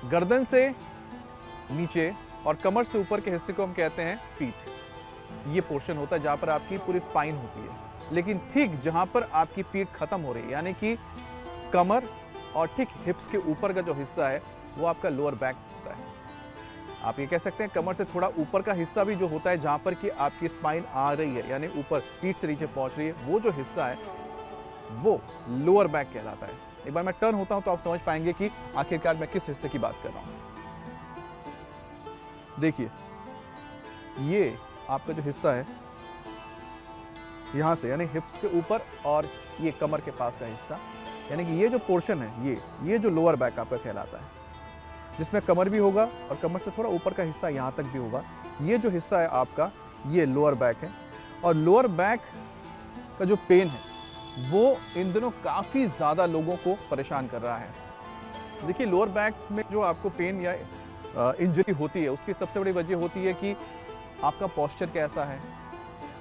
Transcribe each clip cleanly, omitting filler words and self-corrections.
गर्दन से नीचे और कमर से ऊपर के हिस्से को हम कहते हैं पीठ। ये पोर्शन होता है जहां पर आपकी पूरी स्पाइन होती है। लेकिन ठीक जहां पर आपकी पीठ खत्म हो रही है, यानी कि कमर और ठीक हिप्स के ऊपर का जो हिस्सा है वो आपका लोअर बैक होता है। आप ये कह सकते हैं कमर से थोड़ा ऊपर का हिस्सा भी जो होता है जहां पर कि आपकी स्पाइन आ रही है, यानी ऊपर पीठ से नीचे पहुंच रही है, वो जो हिस्सा है वो लोअर बैक कहलाता है। एक बार मैं टर्न होता हूं तो आप समझ पाएंगे कि आखिरकार मैं किस हिस्से की बात कर रहा हूं। देखिए, ये आपका जो हिस्सा है यहां से, यानी हिप्स के ऊपर और ये कमर के पास का हिस्सा, यानी कि ये जो पोर्शन है ये जो लोअर बैक आपका कहलाता है, जिसमें कमर भी होगा और कमर से थोड़ा ऊपर का हिस्सा यहां तक भी होगा। ये जो हिस्सा है आपका, ये लोअर बैक है। और लोअर बैक का जो पेन है वो इन दिनों काफ़ी ज़्यादा लोगों को परेशान कर रहा है। देखिए, लोअर बैक में जो आपको पेन या इंजरी होती है उसकी सबसे बड़ी वजह होती है कि आपका पोस्चर कैसा है,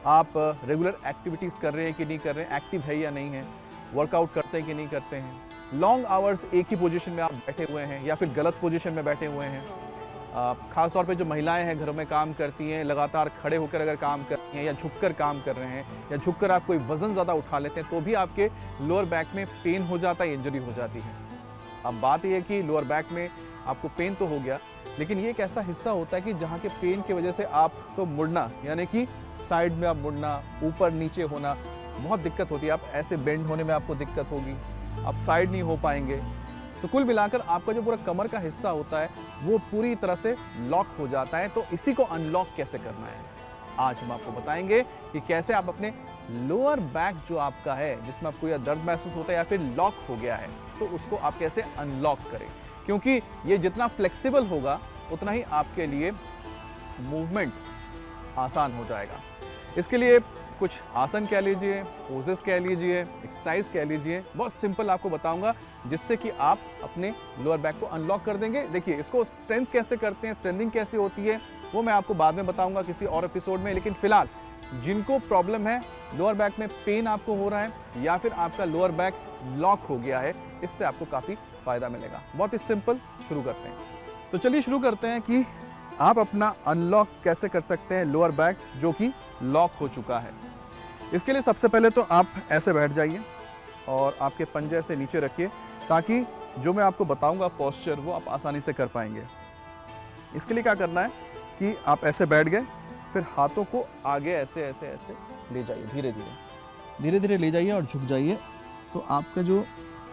आप रेगुलर एक्टिविटीज़ कर रहे हैं कि नहीं कर रहे हैं, एक्टिव है या नहीं है, वर्कआउट करते हैं कि नहीं करते हैं, लॉन्ग आवर्स एक ही पोजीशन में आप बैठे हुए हैं या फिर गलत पोजीशन में बैठे हुए हैं। ख़ास तौर पे जो महिलाएं हैं घरों में काम करती हैं, लगातार खड़े होकर अगर काम करती हैं या झुककर काम कर रहे हैं या झुककर आप कोई वज़न ज़्यादा उठा लेते हैं तो भी आपके लोअर बैक में पेन हो जाता है, इंजरी हो जाती है। अब बात यह है कि लोअर बैक में आपको पेन तो हो गया, लेकिन ये एक ऐसा हिस्सा होता है कि जहाँ के पेन की वजह से आपको मुड़ना, यानी कि साइड में आप मुड़ना, ऊपर नीचे होना बहुत दिक्कत होती है। आप ऐसे बेंड होने में आपको दिक्कत होगी, आप साइड नहीं हो पाएंगे। तो कुल मिलाकर आपका जो पूरा कमर का हिस्सा होता है वो पूरी तरह से लॉक हो जाता है। तो इसी को अनलॉक कैसे करना है, आज हम आपको बताएंगे कि कैसे आप अपने लोअर बैक जो आपका है, जिसमें आपको यह दर्द महसूस होता है या फिर लॉक हो गया है, तो उसको आप कैसे अनलॉक करें। क्योंकि ये जितना फ्लेक्सिबल होगा उतना ही आपके लिए मूवमेंट आसान हो जाएगा। इसके लिए कुछ आसन कह लीजिए, पोजेस कह लीजिए, एक्सरसाइज कह लीजिए, बहुत सिंपल आपको बताऊंगा जिससे कि आप अपने लोअर बैक को अनलॉक कर देंगे। देखिए, इसको स्ट्रेंथ कैसे करते हैं, स्ट्रेंथिंग कैसे होती है, वो मैं आपको बाद में बताऊंगा किसी और एपिसोड में। लेकिन फिलहाल जिनको प्रॉब्लम है, लोअर बैक में पेन आपको हो रहा है या फिर आपका लोअर बैक लॉक हो गया है, इससे आपको काफ़ी फायदा मिलेगा। बहुत ही सिंपल, शुरू करते हैं। तो चलिए शुरू करते हैं कि आप अपना अनलॉक कैसे कर सकते हैं लोअर बैक जो कि लॉक हो चुका है। इसके लिए सबसे पहले तो आप ऐसे बैठ जाइए और आपके पंजे से नीचे रखिए, ताकि जो मैं आपको बताऊंगा पोस्चर वो आप आसानी से कर पाएंगे। इसके लिए क्या करना है कि आप ऐसे बैठ गए, फिर हाथों को आगे ऐसे ऐसे ऐसे ले जाइए, धीरे धीरे ले जाइए और झुक जाइए। तो आपका जो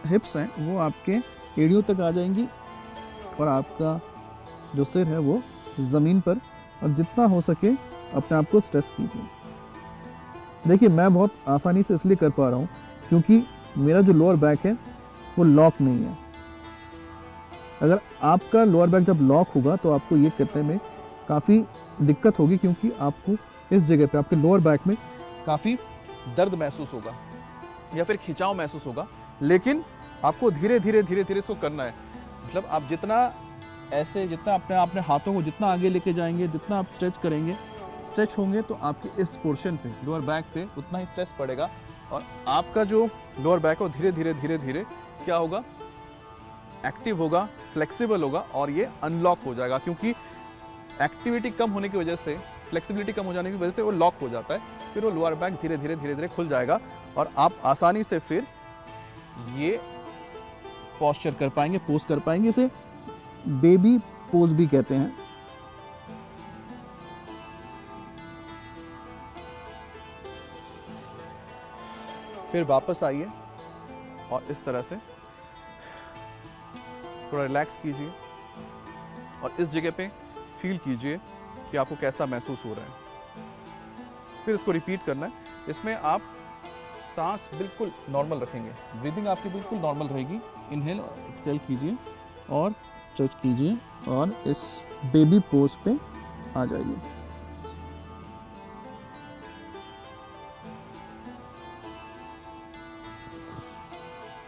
हिप्स हैं वो आपके एड़ियों तक आ जाएंगी और आपका जो सिर है वो ज़मीन पर, और जितना हो सके अपने आप को स्ट्रेच कीजिए। देखिए, मैं बहुत आसानी से इसलिए कर पा रहा हूँ क्योंकि मेरा जो लोअर बैक है वो लॉक नहीं है। अगर आपका लोअर बैक जब लॉक होगा तो आपको ये करने में काफ़ी दिक्कत होगी, क्योंकि आपको इस जगह पे आपके लोअर बैक में काफ़ी दर्द महसूस होगा या फिर खिंचाव महसूस होगा। लेकिन आपको धीरे धीरे इसको करना है। मतलब आप जितना अपने हाथों को जितना आगे लेके जाएंगे, जितना आप स्ट्रेच करेंगे, स्ट्रेच होंगे, तो आपके इस पोर्शन पे, लोअर बैक पे उतना ही स्ट्रेच पड़ेगा और आपका जो लोअर बैक है धीरे धीरे क्या होगा, एक्टिव होगा, फ्लेक्सिबल होगा और ये अनलॉक हो जाएगा। क्योंकि एक्टिविटी कम होने की वजह से, फ्लेक्सिबिलिटी कम हो जाने की वजह से वो लॉक हो जाता है। फिर वो लोअर बैक धीरे धीरे खुल जाएगा और आप आसानी से फिर ये पोस्चर कर पाएंगे, पोज कर पाएंगे। इसे बेबी पोज भी कहते हैं। फिर वापस आइए और इस तरह से थोड़ा रिलैक्स कीजिए और इस जगह पे फील कीजिए कि आपको कैसा महसूस हो रहा है। फिर इसको रिपीट करना है। इसमें आप सांस बिल्कुल नॉर्मल रखेंगे, ब्रीदिंग आपकी बिल्कुल नॉर्मल रहेगी। इनहेल और एक्सेल कीजिए और स्ट्रेच कीजिए और इस बेबी पोज पे आ जाइए।